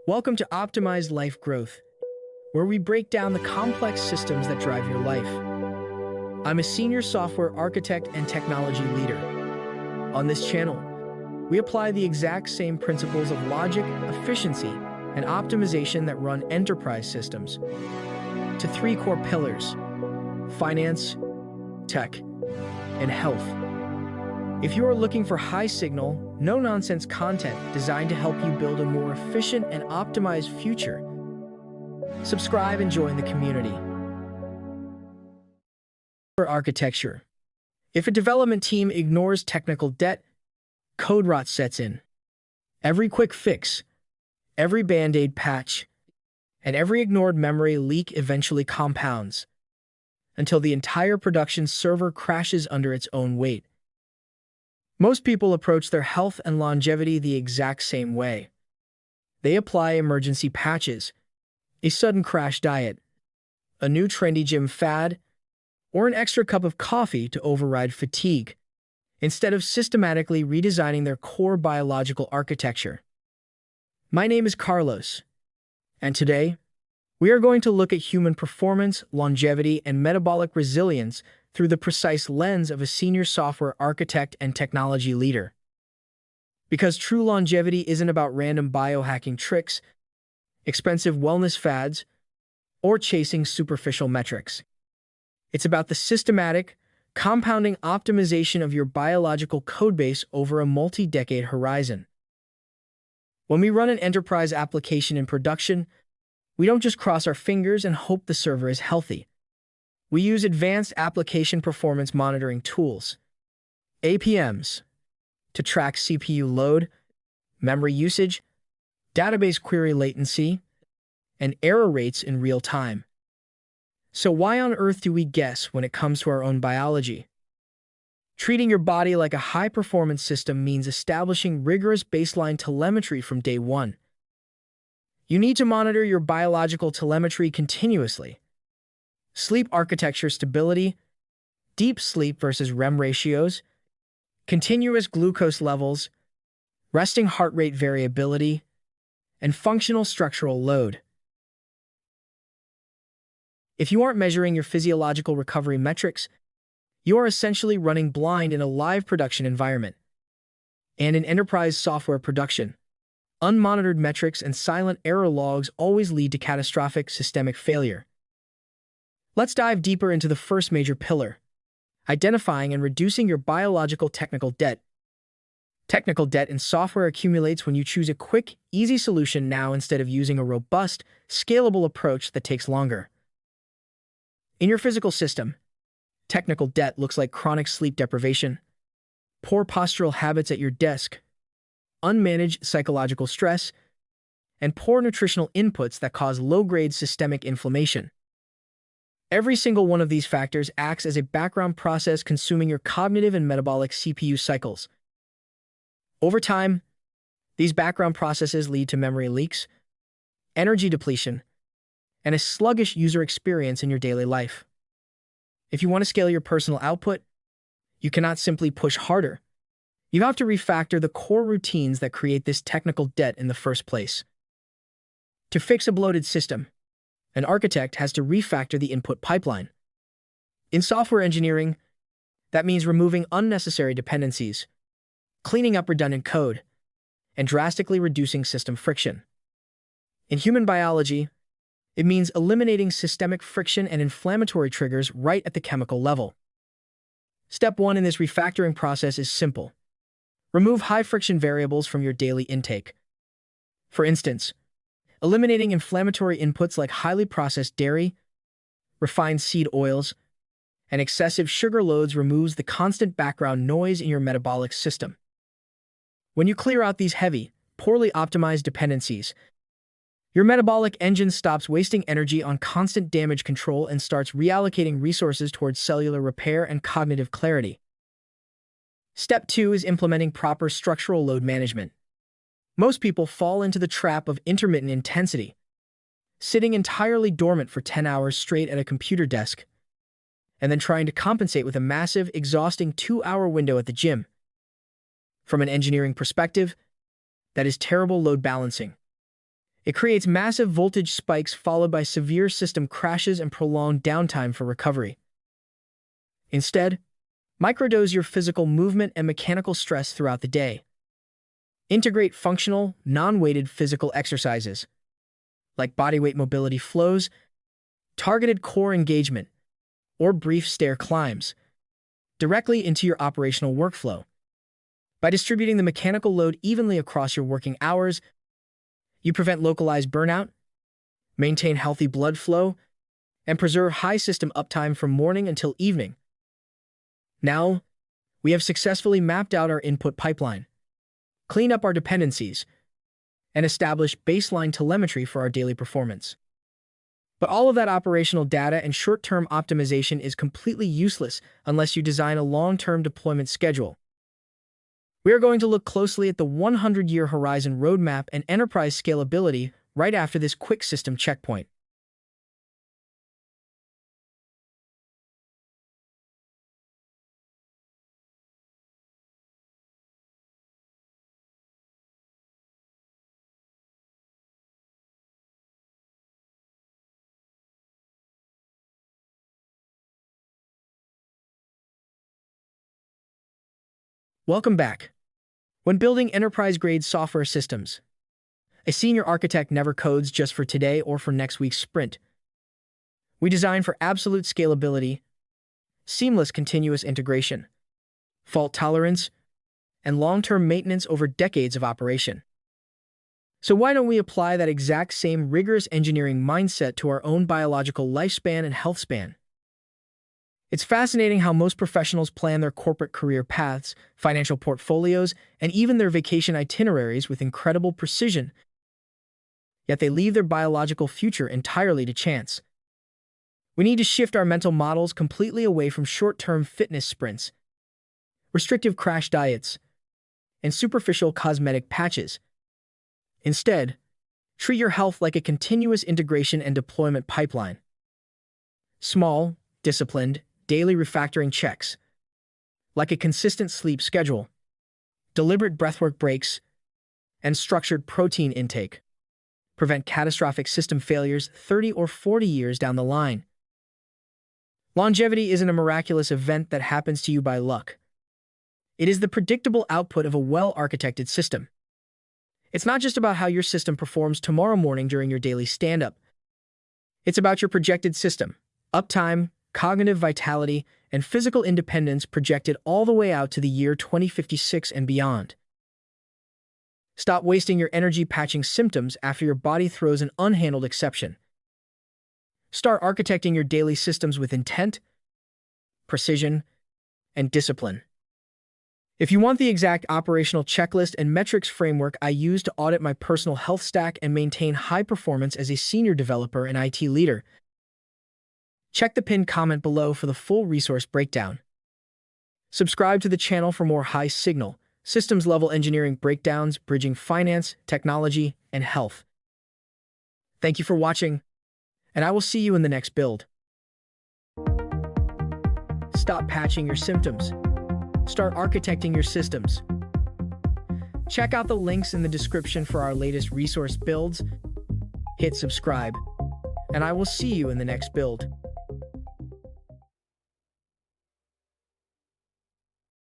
Welcome to Optimized Life Growth, where we break down the complex systems that drive your life. I'm a senior software architect and technology leader. On this channel, we apply the exact same principles of logic, efficiency, and optimization that run enterprise systems to three core pillars: finance, tech, and health. If you are looking for high-signal, no-nonsense content designed to help you build a more efficient and optimized future, subscribe and join the community. For architecture, if a development team ignores technical debt, code rot sets in. Every quick fix, every band-aid patch, and every ignored memory leak eventually compounds until the entire production server crashes under its own weight. Most people approach their health and longevity the exact same way. They apply emergency patches, a sudden crash diet, a new trendy gym fad, or an extra cup of coffee to override fatigue, instead of systematically redesigning their core biological architecture. My name is Carlos, and today, we are going to look at human performance, longevity, and metabolic resilience through the precise lens of a senior software architect and technology leader. Because true longevity isn't about random biohacking tricks, expensive wellness fads, or chasing superficial metrics. It's about the systematic, compounding optimization of your biological codebase over a multi-decade horizon. When we run an enterprise application in production, we don't just cross our fingers and hope the server is healthy. We use advanced application performance monitoring tools, APMs, to track CPU load, memory usage, database query latency, and error rates in real time. So why on earth do we guess when it comes to our own biology? Treating your body like a high-performance system means establishing rigorous baseline telemetry from day one. You need to monitor your biological telemetry continuously. Sleep architecture stability, deep sleep versus REM ratios, continuous glucose levels, resting heart rate variability, and functional structural load. If you aren't measuring your physiological recovery metrics, you are essentially running blind in a live production environment. And in enterprise software production, unmonitored metrics and silent error logs always lead to catastrophic systemic failure. Let's dive deeper into the first major pillar: identifying and reducing your biological technical debt. Technical debt in software accumulates when you choose a quick, easy solution now instead of using a robust, scalable approach that takes longer. In your physical system, technical debt looks like chronic sleep deprivation, poor postural habits at your desk, unmanaged psychological stress, and poor nutritional inputs that cause low-grade systemic inflammation. Every single one of these factors acts as a background process consuming your cognitive and metabolic CPU cycles. Over time, these background processes lead to memory leaks, energy depletion, and a sluggish user experience in your daily life. If you want to scale your personal output, you cannot simply push harder. You have to refactor the core routines that create this technical debt in the first place. To fix a bloated system, an architect has to refactor the input pipeline. In software engineering, that means removing unnecessary dependencies, cleaning up redundant code, and drastically reducing system friction. In human biology, it means eliminating systemic friction and inflammatory triggers right at the chemical level. Step 1 in this refactoring process is simple. Remove high-friction variables from your daily intake. For instance, eliminating inflammatory inputs like highly processed dairy, refined seed oils, and excessive sugar loads removes the constant background noise in your metabolic system. When you clear out these heavy, poorly optimized dependencies, your metabolic engine stops wasting energy on constant damage control and starts reallocating resources towards cellular repair and cognitive clarity. Step 2 is implementing proper structural load management. Most people fall into the trap of intermittent intensity, sitting entirely dormant for 10 hours straight at a computer desk, and then trying to compensate with a massive, exhausting 2-hour window at the gym. From an engineering perspective, that is terrible load balancing. It creates massive voltage spikes followed by severe system crashes and prolonged downtime for recovery. Instead, microdose your physical movement and mechanical stress throughout the day. Integrate functional, non-weighted physical exercises, like bodyweight mobility flows, targeted core engagement, or brief stair climbs, directly into your operational workflow. By distributing the mechanical load evenly across your working hours, you prevent localized burnout, maintain healthy blood flow, and preserve high system uptime from morning until evening. Now, we have successfully mapped out our input pipeline, cleaned up our dependencies, and established baseline telemetry for our daily performance. But all of that operational data and short-term optimization is completely useless unless you design a long-term deployment schedule. We are going to look closely at the 100-year horizon roadmap and enterprise scalability right after this quick system checkpoint. Welcome back. When building enterprise-grade software systems, a senior architect never codes just for today or for next week's sprint. We design for absolute scalability, seamless continuous integration, fault tolerance, and long-term maintenance over decades of operation. So why don't we apply that exact same rigorous engineering mindset to our own biological lifespan and health span? It's fascinating how most professionals plan their corporate career paths, financial portfolios, and even their vacation itineraries with incredible precision, yet they leave their biological future entirely to chance. We need to shift our mental models completely away from short-term fitness sprints, restrictive crash diets, and superficial cosmetic patches. Instead, treat your health like a continuous integration and deployment pipeline. Small, disciplined, daily refactoring checks, like a consistent sleep schedule, deliberate breathwork breaks, and structured protein intake, prevent catastrophic system failures 30 or 40 years down the line. Longevity isn't a miraculous event that happens to you by luck. It is the predictable output of a well-architected system. It's not just about how your system performs tomorrow morning during your daily stand-up. It's about your projected system, uptime, cognitive vitality, and physical independence projected all the way out to the year 2056 and beyond. Stop wasting your energy patching symptoms after your body throws an unhandled exception. Start architecting your daily systems with intent, precision, and discipline. If you want the exact operational checklist and metrics framework I use to audit my personal health stack and maintain high performance as a senior developer and IT leader, check the pinned comment below for the full resource breakdown. Subscribe to the channel for more high-signal, systems-level engineering breakdowns bridging finance, technology, and health. Thank you for watching, and I will see you in the next build. Stop patching your symptoms. Start architecting your systems. Check out the links in the description for our latest resource builds. Hit subscribe, and I will see you in the next build.